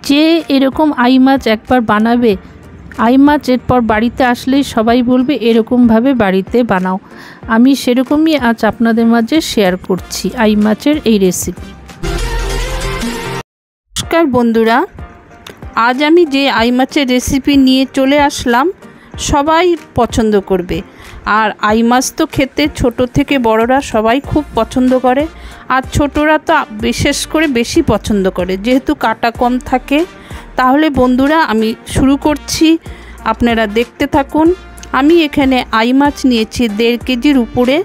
যে এরকম আই মাছ একবার বানাবে, আই মাছ এরপর বাড়িতে আসলেই সবাই বলবে এরকমভাবে বাড়িতে বানাও। আমি সেরকমই আজ আপনাদের মাঝে শেয়ার করছি আই মাছের এই রেসিপি। নমস্কার বন্ধুরা, আজ আমি যে আই মাছের রেসিপি নিয়ে চলে আসলাম সবাই পছন্দ করবে। আর আই মাছ তো খেতে ছোট থেকে বড়রা সবাই খুব পছন্দ করে, আর ছোটরা তো বিশেষ করে বেশি পছন্দ করে যেহেতু কাটা কম থাকে। তাহলে বন্ধুরা আমি শুরু করছি, আপনারা দেখতে থাকুন। আমি এখানে আই মাছ নিয়েছি 1.5 কেজির উপরে।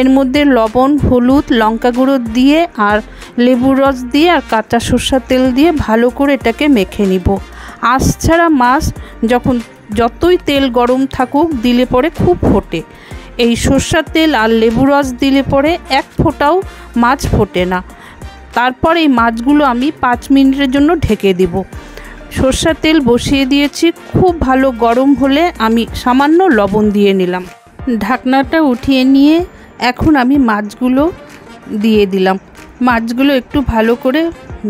এর মধ্যে লবণ, হলুদ, লঙ্কা গুঁড়ো দিয়ে আর লেবুর রস দিয়ে আর কাঁচা সরষের তেল দিয়ে ভালো করে এটাকে মেখে নিব। আঁশ ছাড়া মাছ যতই তেল গরম থাকুক দিলে পরে খুব ফোটে। এই সরষের তেল আর লেবু রস দিলে পরে এক ফোঁটাও মাছ ফোটে না। তারপর এই মাছগুলো আমি 5 মিনিটের জন্য ঢেকে দিব। সরষের তেল বসিয়ে দিয়েছি, খুব ভালো গরম হলে আমি সামান্য লবণ দিয়ে নিলাম। ঢাকনাটা উঠিয়ে নিয়ে এখন আমি মাছগুলো দিয়ে দিলাম। মাছগুলো একটু ভালো করে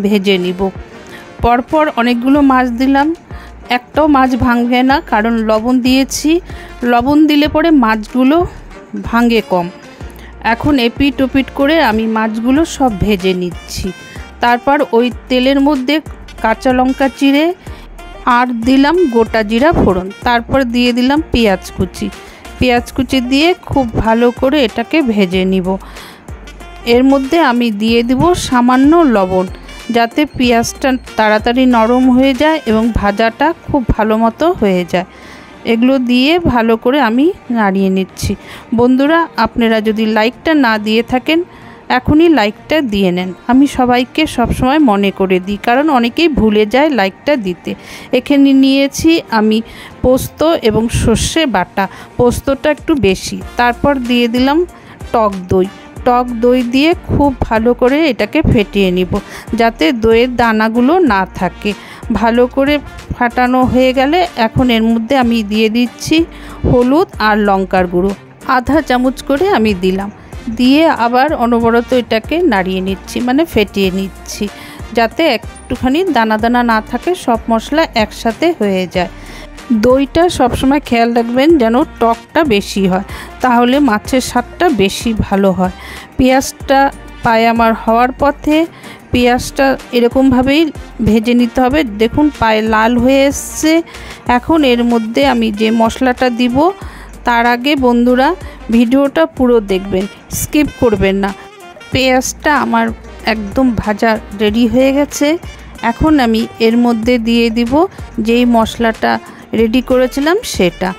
ভেজে নিব। পরপর অনেকগুলো মাছ দিলাম, একটাও মাছ ভাঙবে না কারণ লবণ দিয়েছি। লবণ দিলে পরে মাছগুলো ভাঙে কম। এখন এপিট ওপিট করে আমি মাছগুলো সব ভেজে নিচ্ছি। তারপর ওই তেলের মধ্যে কাঁচা লঙ্কা চিড়ে আর দিলাম গোটা জিরা ফোড়ন। তারপর দিয়ে দিলাম পেঁয়াজ কুচি দিয়ে খুব ভালো করে এটাকে ভেজে নিব। এর মধ্যে আমি দিয়ে দিব সামান্য লবণ, যাতে পেঁয়াজটা তাড়াতাড়ি নরম হয়ে যায় এবং ভাজাটা খুব ভালো মতো হয়ে যায়। এগুলো দিয়ে ভালো করে আমি নাড়িয়ে নিচ্ছি। বন্ধুরা, আপনারা যদি লাইকটা না দিয়ে থাকেন এখনই লাইকটা দিয়ে নেন। আমি সবাইকে সবসময় মনে করে দিই, কারণ অনেকেই ভুলে যায় লাইকটা দিতে। এখানে নিয়েছি আমি পোস্ত এবং সর্ষে বাটা, পোস্তটা একটু বেশি। তারপর দিয়ে দিলাম টক দই দিয়ে খুব ভালো করে এটাকে ফেটিয়ে নিব, যাতে দইয়ের দানাগুলো না থাকে। ভালো করে ফাটানো হয়ে গেলে এখন এর মধ্যে আমি দিয়ে দিচ্ছি হলুদ আর লঙ্কার গুঁড়ো, আধা চামচ করে আমি দিলাম। দিয়ে আবার অনবরত এটাকে নাড়িয়ে নিচ্ছি, মানে ফেটিয়ে নিচ্ছি, যাতে একটুখানি দানা দানা না থাকে, সব মশলা একসাথে হয়ে যায়। দইটা সবসময় খেয়াল রাখবেন যেন টকটা বেশি হয়, তাহলে মাছের স্বাদটা বেশি ভালো হয়। পেঁয়াজটা প্রায় আমার হওয়ার পথে, পেঁয়াজটা এরকমভাবেই ভেজে নিতে হবে। দেখুন প্রায় লাল হয়ে এসছে। এখন এর মধ্যে আমি যে মশলাটা দিব, তার আগে বন্ধুরা ভিডিওটা পুরো দেখবেন, স্কিপ করবেন না। পেঁয়াজটা আমার একদম ভাজা রেডি হয়ে গেছে। এখন আমি এর মধ্যে দিয়ে দিব যেই মশলাটা রেডি করেছিলাম সেটা।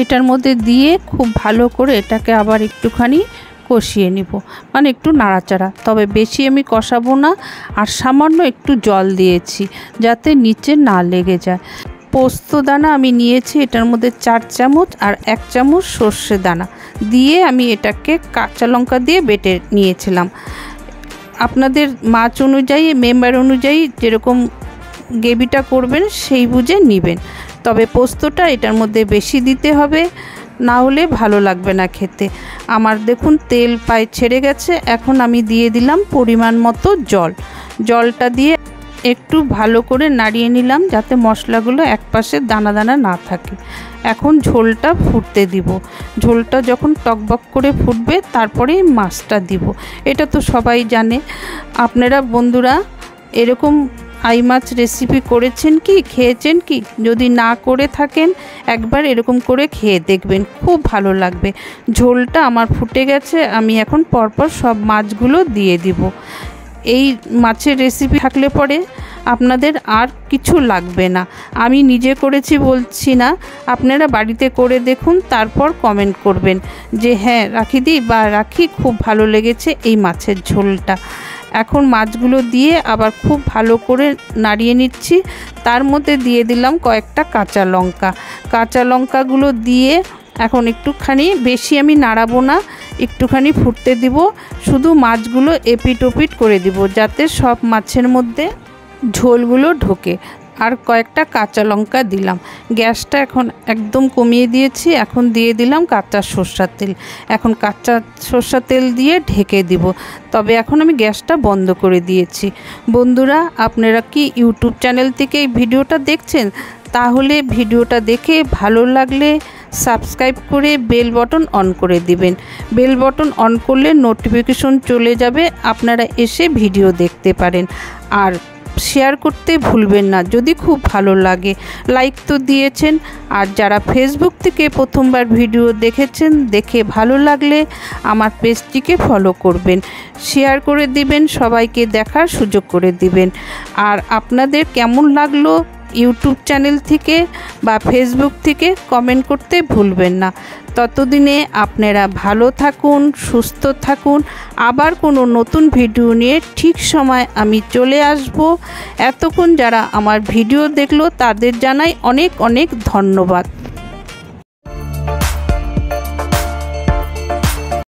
এটার মধ্যে দিয়ে খুব ভালো করে এটাকে আবার একটুখানি কষিয়ে নিব, মানে একটু নাড়াচাড়া, তবে বেশি আমি কষাবো না। আর সামান্য একটু জল দিয়েছি যাতে নিচে না লেগে যায়। পোস্ত দানা আমি নিয়েছি, এটার মধ্যে 4 চামচ আর 1 চামচ সর্ষে দানা দিয়ে আমি এটাকে কাঁচা লঙ্কা দিয়ে বেটে নিয়েছিলাম। আপনাদের মাছ অনুযায়ী, মেম্বার অনুযায়ী যেরকম গ্রেভিটা করবেন সেই বুঝে নেবেন। তবে পোস্তটা এটার মধ্যে বেশি দিতে হবে, না হলে ভালো লাগবে না খেতে। আমার দেখুন তেল প্রায় ছেড়ে গেছে। এখন আমি দিয়ে দিলাম পরিমাণ মতো জলটা দিয়ে একটু ভালো করে নাড়িয়ে নিলাম, যাতে মশলাগুলো একপাশে দানা দানা না থাকে। এখন ঝোলটা ফুটতে দিব। ঝোলটা যখন টকবক করে ফুটবে তারপরেই মাছটা দিব। এটা তো সবাই জানে। আপনারা বন্ধুরা এরকম আই মাছ রেসিপি করেছেন কি, খেয়েছেন কি? যদি না করে থাকেন একবার এরকম করে খেয়ে দেখবেন, খুব ভালো লাগবে। ঝোলটা আমার ফুটে গেছে, আমি এখন পরপর সব মাছগুলো দিয়ে দিব। এই মাছের রেসিপি থাকলে পরে আপনাদের আর কিছু লাগবে না। আমি নিজে করেছি বলছি না, আপনারা বাড়িতে করে দেখুন, তারপর কমেন্ট করবেন যে হ্যাঁ রাখিদি বা রাখি, খুব ভালো লেগেছে এই মাছের ঝোলটা। এখন মাছগুলো দিয়ে আবার খুব ভালো করে নাড়িয়ে নিচ্ছি। তার মধ্যে দিয়ে দিলাম কয়েকটা কাঁচা লঙ্কাগুলো দিয়ে এখন একটুখানি, বেশি আমি নাড়াবো না, একটুখানি ফুটতে দিব। শুধু মাছগুলো এপিট ওপিট করে দিব, যাতে সব মাছের মধ্যে ঝোলগুলো ঢোকে। আর কয়েকটা কাঁচা লঙ্কা দিলাম। গ্যাসটা এখন একদম কমিয়ে দিয়েছি। এখন দিয়ে দিলাম কাঁচা সরষের তেল। এখন কাঁচা সরষের তেল দিয়ে ঢেকে দিব। তবে এখন আমি গ্যাসটা বন্ধ করে দিয়েছি। বন্ধুরা, আপনারা কি ইউটিউব চ্যানেল থেকে এই ভিডিওটা দেখছেন? তাহলে ভিডিওটা দেখে ভালো লাগলে সাবস্ক্রাইব করে বেল বটন অন করে দিবেন। বেল বটন অন করলে নোটিফিকেশন চলে যাবে, আপনারা এসে ভিডিও দেখতে পারেন। আর শেয়ার করতে ভুলবেন না যদি খুব ভালো লাগে। লাইক তো দিয়েছেন, আর যারা ফেসবুক থেকে প্রথমবার ভিডিও দেখেছেন, দেখে ভালো লাগলে আমার পেজটিকে ফলো করবেন, শেয়ার করে দিবেন, সবাইকে দেখার সুযোগ করে দিবেন। আর আপনাদের কেমন লাগলো ইউটিউব চ্যানেল থেকে বা ফেসবুক থেকে কমেন্ট করতে ভুলবেন না। ততদিনে আপনারা ভালো থাকুন, সুস্থ থাকুন। আবার কোনো নতুন ভিডিও নিয়ে ঠিক সময় আমি চলে আসব। এতক্ষণ যারা আমার ভিডিও দেখলো তাদের জানাই অনেক অনেক ধন্যবাদ।